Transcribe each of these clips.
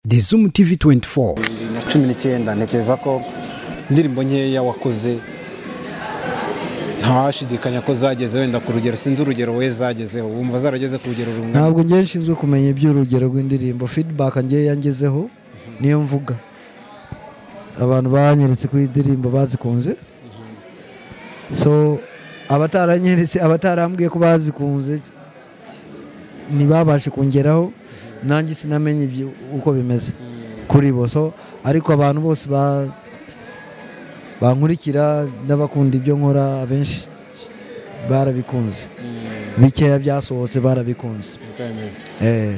The ZOOM TV24 na 19 ntekereza ko indirimbo nkeya wakoze ntawashidikanya ko zageze wenda ku rugero sinzi urugero we zagezeho wumva zarageze ku rugero rungana. Ntabwo ngiye nshinzwe kumenya iby'urugero rw'indirimbo, feedback ngiye yangezeho niyo mvuga. Abantu banyeretse ku indirimbo bazikunze, so abataranyeretse abatarambwiye ko bazikunze ntibabashe kongeraho, nanjye sinamenye ibyo uko bimeze kuri bo. So ariko abantu bose bankurikira n'abakunda ibyo nkora abenshi barabikunze, bikeya byasohotse barabikunze.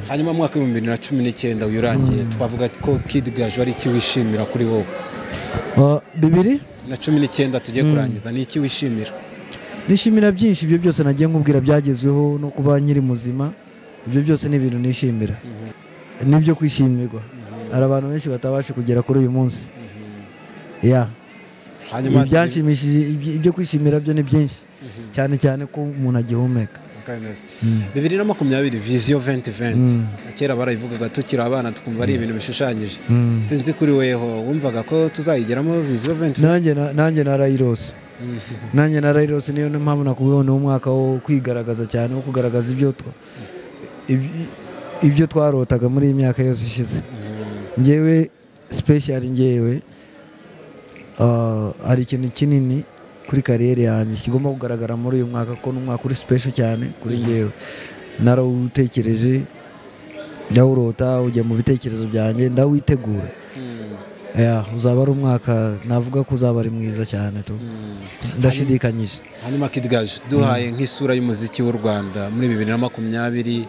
Hanyuma mwaka wa 2019 uyurangiye twavuga ko Kid Gaju ari iki wishimira kuri wowe? 2019 tugiye kurangiza ni iki wishimira? Nishimira byinshi, ibyo byose nagiye nkubwira byagezweho no kuba nyiri muzima, ibyo byose ni ibintu nishimira nibyo kwishimirwa. Hari abantu benshi batabashe kugera kuri uyu munsi. Hanyuma byashimishije, ibyo kwishimira byo ni byinshi cyane cyane ko umuntu agihumeka. 2020 vision 2020 kera barayivugaga tukiri abana tukumva ari ibintu bishushanyije. Sinzi kuri weho wumvaga ko tuzayigeramo vision 2020? Nanjye narayirose niyo mpamvu nakubona umwaka wo kwigaragaza cyane, wo kugaragaza ibyo twarotaga muri iyi myaka yose ishize. Ngewe special ngewe hari ikintu kinini kuri kariyeri yanjye kigomba kugaragara muri uyu mwaka, ko n'umwaka uri special cyane kuri ngewe. Narawutekereje, ndawurota, ujya mu bitekerezo byanjye, ndawitegura. Uzaba ari umwaka navuga ko uzaba ari mwiza cyane tu, ndashidikanyije. Hanyuma Kid Gaju duhaye nk'isura y'umuziki w'u Rwanda muri 2020,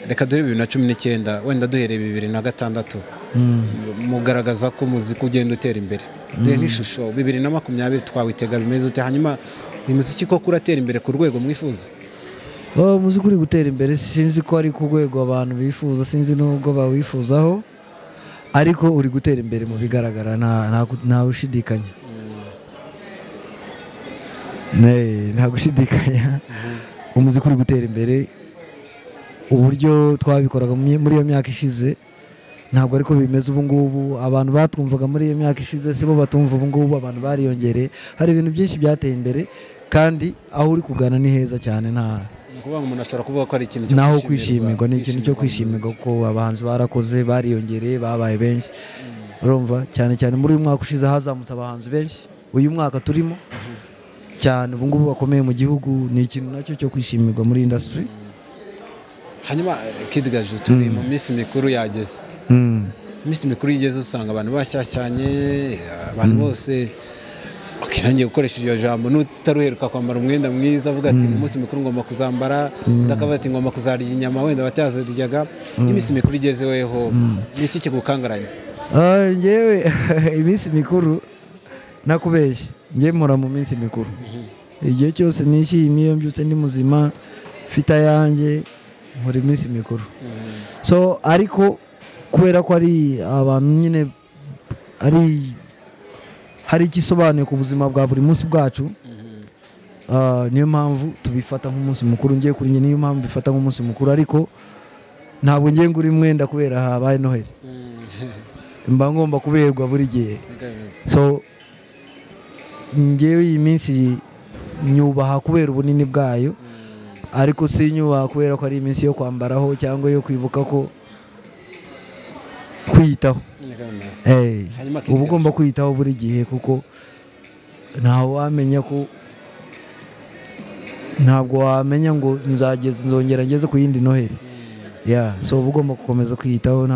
reka dore 2019 wenda duhereye 2006 mugaragaza ko muziki ugenda utera imbere. Duhe n'ishusho 2020 twawitega bimeze ute? Hanyuma uyu muziki ko kuratera imbere ku rwego mwifuza? Muziki uri gutera imbere, sinzi ko ari ku rwego abantu bifuza, sinzi n'ubwo bawifuzaho, ariko uri gutera imbere mu bigaragara, nta gushidikanya. Nta gushidikanya umuziki uri gutera imbere. Uburyo twabikoraga muri iyo myaka ishize ntabwo ariko bimeze ubu ngubu. Abantu batwumvaga muri iyo myaka ishize sibo batumva ubu ngubu, abantu bariyongereye. Hari ibintu byinshi byateye imbere, kandi aho uri kugana ni heza cyane. Kuba umuntu ashobora kuvuga ko ari ikintu cyo naho kwishimirwa, ni ikintu cyo kwishimirwa ko abahanzi barakoze, bariyongereye, babaye benshi. Urumva cyane cyane muri uyu mwaka ushize hazamutse abahanzi benshi. Uyu mwaka turimo cyane ubu ngubu bakomeye mu gihugu, ni ikintu nacyo cyo kwishimirwa muri industry. Hanyuma Kid Gaju turi mu minsi mikuru yageze. Minsi mikuru yigeze usanga abantu bashyashyanye, abantu bose nangiye gukoresha iyo jambo n'utaruheruka kwambara umwenda mwiza avuga ati mu munsi mikuru ngomba kuzambara, ndakavuga ati ngomba kuzarya inyama wenda bataziryaga. Iminsi mikuru igezeweho ni iki kigukangaranye? Ngewe iminsi mikuru nakubeshye, ngiye mpora mu minsi mikuru igihe cyose nishimiye, mbyutse ndi muzima, mfite yanjye, muri minsi mikuru. So ariko kubera ko ari abantu nyine hari igisobanuye ku buzima bwa buri munsi bwacu, niyo mpamvu tubifata nk'umunsi mukuru. Ngiye kuri njye niyo mpamvu bifata nk'umunsi mukuru, ariko ntabwo ngiye ngura imwenda kubera habaye Noheli. Mba ngomba kuberwa buri gihe. So ngewe iyi minsi nyubaha kubera ubunini bwayo, ariko si nyubaha kubera ko ari iminsi yo kwambaraho cyangwa yo kwibuka ko kwiyitaho. Uba ugomba kwiyitaho buri gihe, kuko ntabwo wamenya ngo nzongera ngeze ku yindi Noheli. So uba ugomba gukomeza kwiyitaho,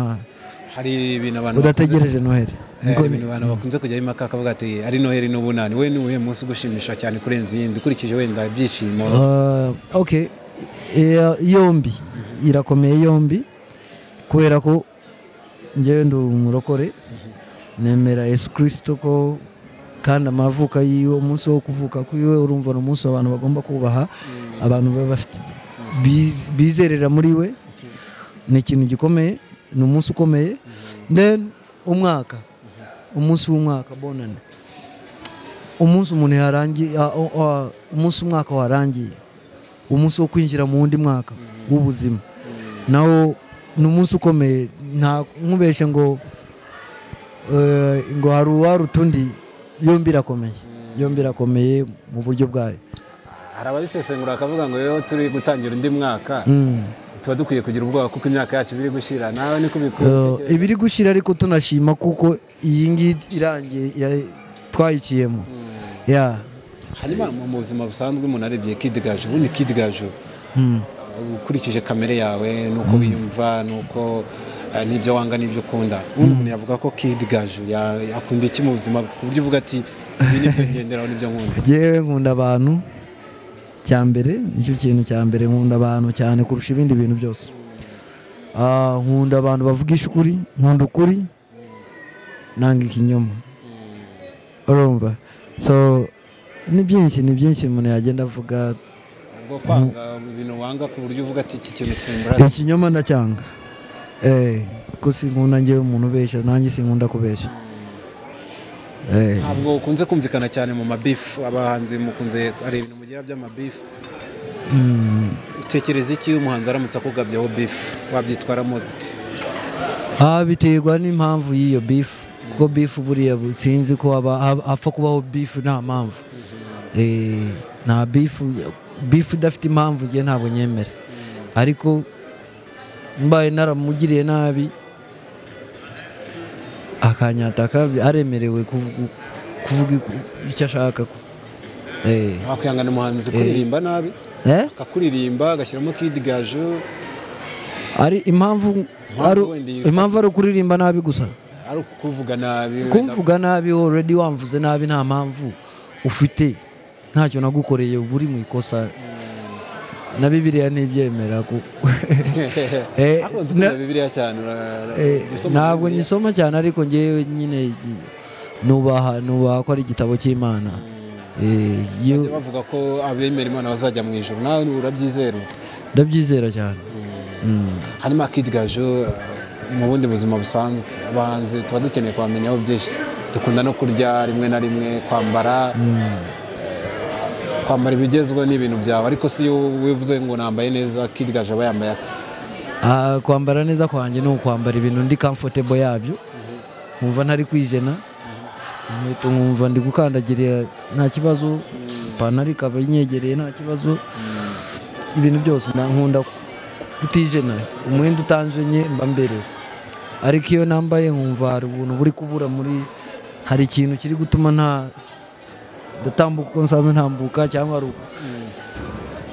hari ibintu abantu udategereje Noheli. Ibintu abantu bakunze kujya impaka akavuga ati ari Noheli n'ubunani, we ni uwuhe munsi ugushimisha cyane kurenza iyindi ukurikije wenda ibyishimo? Yombi irakomeye, yombi, kubera ko ngewe ndi umurokore, nemera Yesu Kristo ko kandi amavuka yiwe, umunsi wo kuvuka kwiwe urumva ni umunsi abantu bagomba kubaha, abantu bizerera muri we. Ni ikintu gikomeye, ni umunsi ukomeye. Then umunsi w'umwaka bonane, umunsi umuntu yarangiye, umunsi umwaka warangiye, umunsi wo kwinjira mu wundi mwaka w'ubuzima, nawo ni umunsi ukomeye nta nkubeshe ngo hari uwarutundi yombi irakomeye mu buryo bwayo. Hari ababisesengura akavuga ngo yo turi gutangira undi mwaka tuba dukwiye kugira ubwoba kuko imyaka yacu biri gushira. Nawe niko bikora? Ibiri gushira ariko tunashima kuko iyi ngiyi irangiye twayikiyemo. Hanyuma mu buzima busanzwe umuntu arebye Kid Gaju, ubundi Kid Gaju ukurikije kamere yawe nuko wiyumva nuko n'ibyo wanga n'ibyo ukunda, ubundi umuntu yavuga ko Kid Gaju yakunda iki mu buzima ku buryo uvuga ati ibi nibyo ngenderaho n'ibyo nkunda? Yewe nkunda abantu cyambere, nicyo kintu cyambere, nkunda abantu cyane kurusha ibindi bintu byose. Nkunda abantu bavugisha ukuri, nkunda ukuri, nanga ikinyoma. Urumva? So ni byinshi umuntu yagenda avuga. Ubwo kwanga ibintu wanga ku buryo uvuga ati iki kintu kimbura. Ikinyoma ndacyanga. Ko sinkunda ngewe umuntu ubeshya, nanjye sinkunda kubeshya. Ntabwo ukunze kumvikana cyane mu mabifu, abahanzi mukunze ari ibintu mugira by'amabifu. Utekereza iki umuhanzi aramutse akugabyeho bifu, wabyitwaramo gute? Biterwa n'impamvu y'iyo bifu, kuko bifu buriya sinzi ko hapfa kubaho bifu nta mpamvu. Nta bifu idafite impamvu ngiye ntabwo nyemera, ariko mbaye naramugiriye nabi akanyataka aremerewe kuvuga icyo ashaka. Wakwihangana umuhanzi kuririmba nabi akakuririmba agashyiramo Kid Gaju, ari impamvu ari ukuririmba nabi gusa, ari kuvuga nabi already wamvuze nabi, nta mpamvu ufite, ntacyo nagukoreye buri mu ikosa. Na Bibiliya ntibyemera ntabwo nyisoma cyane, ariko ngewe nyine nubaha ko ari igitabo cy'Imana. Bavuga ko abemera Imana bazajya mu ijuru, nawe urabyizera? Ndabyizera cyane. Hanyuma Kid Gaju mu bundi buzima busanzwe abahanzi tuba dukeneye kubamenyaho byinshi. Dukunda no kurya rimwe na rimwe, kwambara ibigezweho n'ibintu byawe, ariko si wivuze ngo nambaye neza, Kid Gaju aba yambaye ati? Kwambara neza kwanjye ni ukwambara ibintu ndi comfortable yabyo, nkumva ntari kwijena, nkumva ndi gukandagirira nta kibazo, ipantaro ikaba inyegereye nta kibazo, ibintu byose nkunda kutijena, umwenda utanjenye mba mberewe. Ariko iyo nambaye nkumva hari ubuntu buri kubura, hari ikintu kiri gutuma ndatambuka uko nsanzwe ntambuka, cyangwa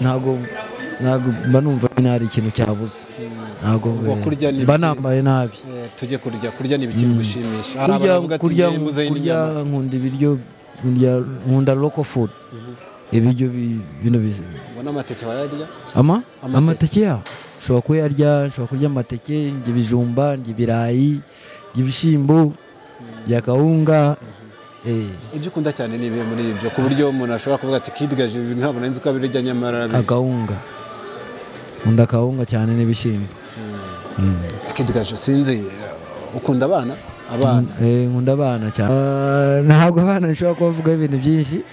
ntabwo mba numva hari ikintu cyabuze, ntabwo mba nambaye nabi. Tujye kurya ni ibiki bigushimisha? Kurya nkunda ibiryo, nkunda local food, ibiryo bino ubona. Amateke wayarya? Amateke ya ushobora kuyarya, ushobora kurya amateke, njye ibijumba, njye ibirayi, njye ibishyimbo bya kawunga. Ibyo ukunda cyane ni ibihe muri ibyo, ku buryo umuntu ashobora kuvuga ati Kid Gaju ibintu ntabwo nzi ko abirya nyamara? Akawunga, nkunda akawunga cyane n'ibishyimbo. Kid Gaju sinzi, ukunda abana? Nkunda abana cyane. Ntabwo abana nshobora kubavuga ibintu byinshi.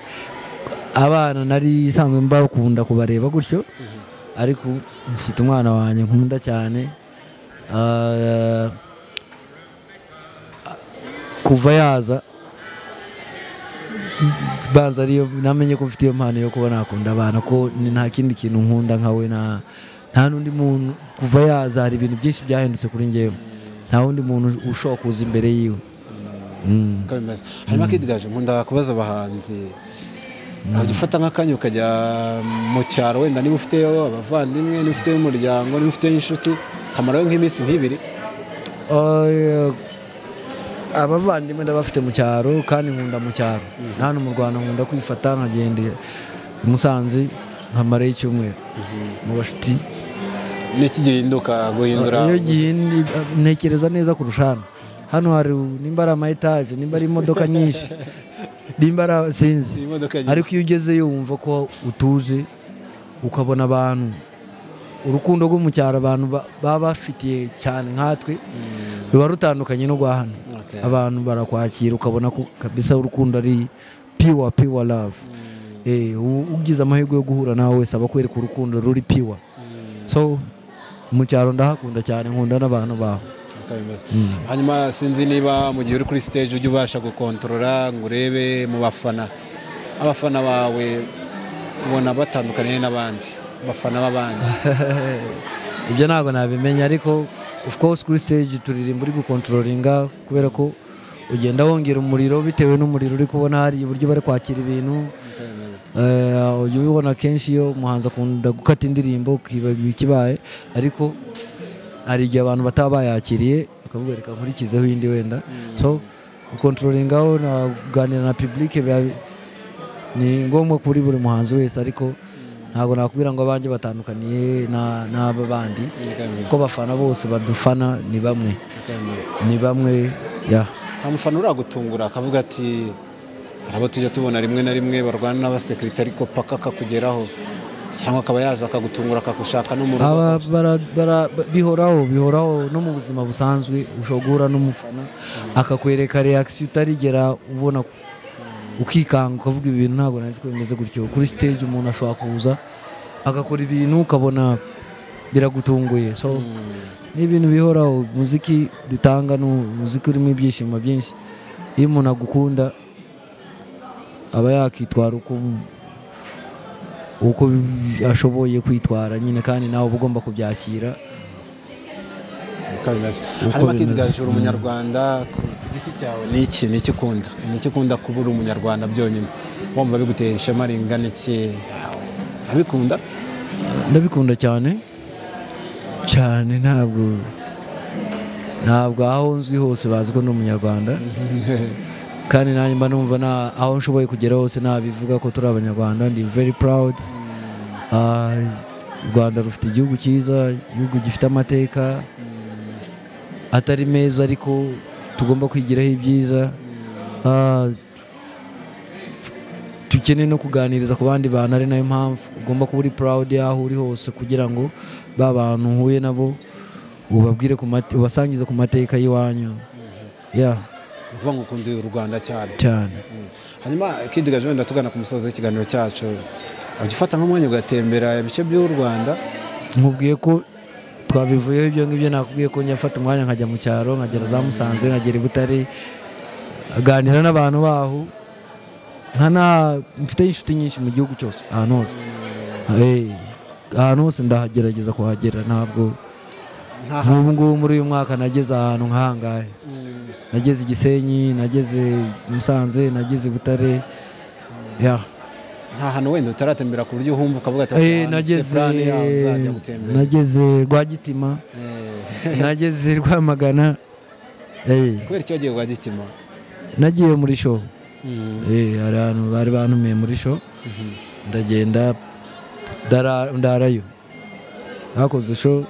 Abana nari isanzwe mbakunda kubareba gutyo, ariko mfite umwana wanjye nkunda cyane. Kuva yaza banza ariyo namenye ko mfite iyo mpano yo kuba nakunda abana, ko nta kindi kintu nkunda nkawe, nta n'undi muntu. Kuva yaza hari ibintu byinshi byahindutse kuri njyewe, nta wundi muntu ushobora kuza imbere yiwe. Hanyuma Kid Gaju, nkunda kubaza abahanzi, wajya ufata nk'akanya ukajya mu cyaro, wenda niba ufiteyo abavandimwe, niba ufiteyo umuryango, niba ufiteyo inshuti, kamarayo nk'iminsi nk'ibiri? Abavandimwe ndabafite mu cyaro, kandi nkunda mu cyaro. Hano mu Rwanda nkunda kwifata nkagenda Musanze nkamarayo icyumweru mu bashuti. N'iki gihinduka guhindura? Ntekereza neza kurusha hano. Hari nimba ari ama-etaje, nimba ari imodoka nyinshi, nimba ari sinzi, ariko iyo ugezeyo wumva ko utuje, ukabona abantu, urukundo rwo mu cyaro abantu baba bafitiye cyane nkatwe ruba rutandukanye no rwa hano. Abantu barakwakira ukabona ko kabisa urukundo ari pure love. Ugize amahirwe yo guhura nawe wese aba akwereka urukundo ruri pure. So mu cyaro ndahakunda cyane, nkunda n'abantu baho. hanyuma sinzi niba mu gihe uri kuri stage ujya ubasha gukontorora ngo urebe mu bafana abafana bawe ubona batandukanye n'abandi bafana b'abandi. Ibyo ntabwo nabimenya ariko of course kuri stage turirimba uri gukontrolinga kubera ko ugenda wongera umuriro bitewe n'umuriro uri kubona hari uburyo bari kwakira ibintu. Ujya ubibona kenshi iyo umuhanzi akunda gukata indirimbo ukibagirwa ikibaye ariko hari igihe abantu bataba bayakiriye bakavuga reka nkurikizeho indi wenda. So gukontrolingaho na kuganira na public ni ngombwa kuri buri muhanzi wese ariko ntabwo nakubwira ngo abanjye batandukaniye n'aba bandi ko bafana bose badufana ni bamwe ya. Amufana uragutungura akavuga ati arabo tujya tubona rimwe na rimwe barwana n'abasekirite ariko paka kakugeraho cyangwa akaba yaje akagutungura akagushaka no mu rugo. Bihoraho no mu buzima busanzwe ushobora guhura n'umufana akakwereka reaction utarigera ubona ukikanga ukavuga ibintu ntabwo nazi ko bimeze gutyo. Kuri stage umuntu ashobora kuza agakora ibintu ukabona biragutunguye. So ni ibintu bihoraho. Muziki dutanga n'umuziki urimo ibyishimo byinshi. Iyo umuntu agukunda aba yakitwara uko ashoboye kwitwara nyine kandi nawe uba ugomba kubyakira. Hanyuma Kid Gaju umunyarwanda giti cyawe ni iki ukunda kuba uri umunyarwanda byonyine wumva bigutera ishema ringana iki? Abikunda? Ndabikunda cyane ntabwo aho nzi hose bazi ko ndi umunyarwanda kandi nanjye mba numva aho nshoboye kugera hose nabivuga ko turi abanyarwanda. Ndi very proud. U Rwanda rufite igihugu cyiza, igihugu gifite amateka atari meza ariko tugomba kwigiraho ibyiza. Dukeneye no kuganiriza ku bandi bantu ari nayo mpamvu ugomba kuba uri proud yaho uri hose kugira ngo ba bantu uhuye nabo ubabwire ubasangize ku mateka y'iwanyu. Uvuga ngo ukunda u Rwanda cyane. Hanyuma Kid Gaju wenda tugana ku musozo w'ikiganiro cyacu ujya ufata nk'umwanya ugatembera ibice by'u Rwanda? Nkubwiye ko twabivuyeho ibyo ngibyo. Nakubwiye ko njya umwanya nkajya mu cyaro nkagera za Musanze nkagera i Butare aganira n'abantu baho. Mfite inshuti nyinshi mu gihugu cyose ahantu hose ndagerageza kuhagera. Ntabwo nk'ubu ngubu muri uyu mwaka nageze ahantu nk'ahangahe. Nageze i Gisenyi, nageze Musanze, nageze i Butare. Nta hantu wenda utaratembera ku buryo uhumva ukavuga ati nageze Rwagitima, nageze Rwamagana. Kubera icyo wagiye Rwagitima? Nagiye muri show. Hari ahantu bari bantumiye muri show ndagenda ndarayo. Hakoze show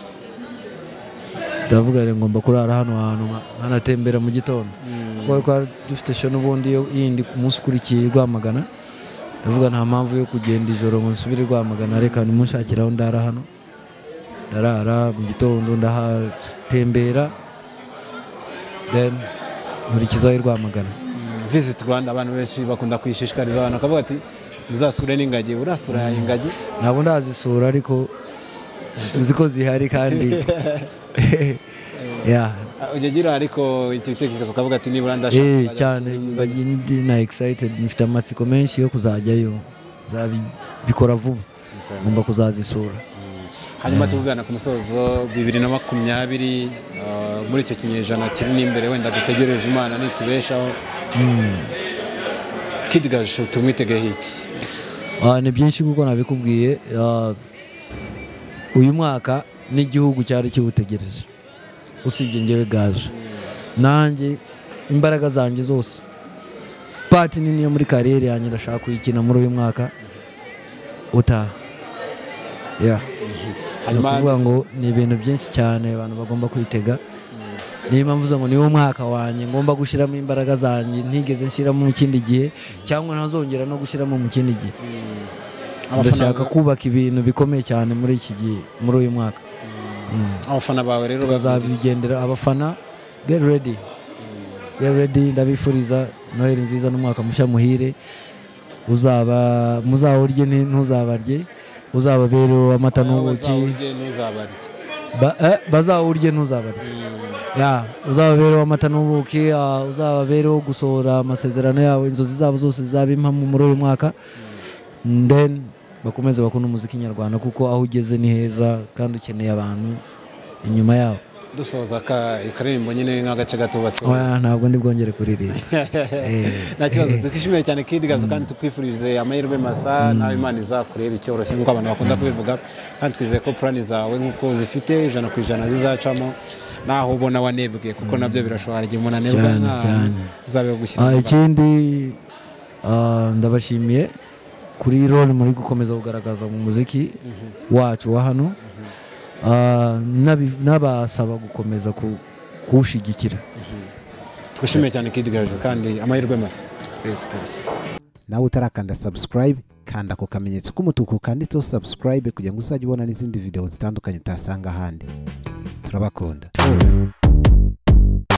ndavuga ngomba kurara hano hantu nkanatembera mu gitondo kuko dufite show n'ubundi yindi ku munsi ukurikiye Rwamagana. Ndavuga nta mpamvu yo kugenda ijoro ngo nsubire Rwamagana, reka nimunshakiraho ndara hano. Ndarara mu gitondo ndahatembera then nkurikizaho Rwamagana. Visit Rwanda abantu benshi bakunda kwishishikariza abantu akavuga ati muzasure n'ingagi. Urasura ingagi? Ntabwo ndazisura ariko nzi ko zihari kandi ugira ariko igitekerezo ukavuga ati nibura ndashaka cyane na excited. Mfite amatsiko menshi yo kuzajyayo, bikora vuba ngomba kuzazisura. Hanyuma tuvugana ku musozo 2020 muri icyo kinyejana kiri n'imbere wenda dutegereje Imana nitubeshaho. Kid Gaju tumwitegeho iki? Ni byinshi kuko nabikubwiye. Uyu mwaka n'igihugu cyari kiwutegereje usibye njyewe Gaju. Nanjye imbaraga zanjye zose pati nini yo muri kariyeri yanjye ndashaka kuyikina muri uyu mwaka utaha. Kuvuga ngo ni ibintu byinshi cyane abantu bagomba kwitega. Niba mvuze ngo niwo mwaka wanjye ngomba gushyiramo imbaraga zanjye ntigeze nshyiramo mu kindi gihe cyangwa ntazongera no gushyiramo mu kindi gihe. Ndashaka kubaka ibintu bikomeye cyane muri iki gihe muri uyu mwaka. Abafana bawe rero bazabigendera. Abafana get ready. Ndabifuriza Noheli nziza n'umwaka mushya muhire. Muzawurye ntuzabarye, uzababere amata n'ubuki. bazawurye ntuzabarye uzababereho amata n'ubuki, uzababereho gusohora amasezerano yawe, inzozi zabo zose zizaba impamo muri uyu mwaka, then bakomeze bakunda umuziki nyarwanda kuko aho ugeze ni heza kandi ukeneye abantu inyuma yawo. Dusoza ikaririmbo nyine nk'agace gato basoza. Ntabwo ndi bwongere kuririmba. Nta kibazo, dukwishimiye cyane Kid Gaju kandi tukwifurije amahirwe masa nawe Imana izakureba icyoroshye nk'uko abantu bakunda kubivuga, kandi twizeye ko plan zawe nk'uko zifite 100% zizacamo naho ubona wanebwe kuko nabyo birashobora igihe umuntu anebwa uzabe gushyira. Ikindi ndabashimiye kuri role muri gukomeza kugaragaza mu muziki wacu wa hano, n'abasaba gukomeza kuwushyigikira. Twishimiye cyane Kid Gaju kandi amahirwe masa. Nawe utarakanda subscribe, kanda ako kamenyetso k'umutuku kanditseho subscribe kugira ngo uzajye ubona n'izindi video zitandukanye utasanga ahandi. Turabakunda.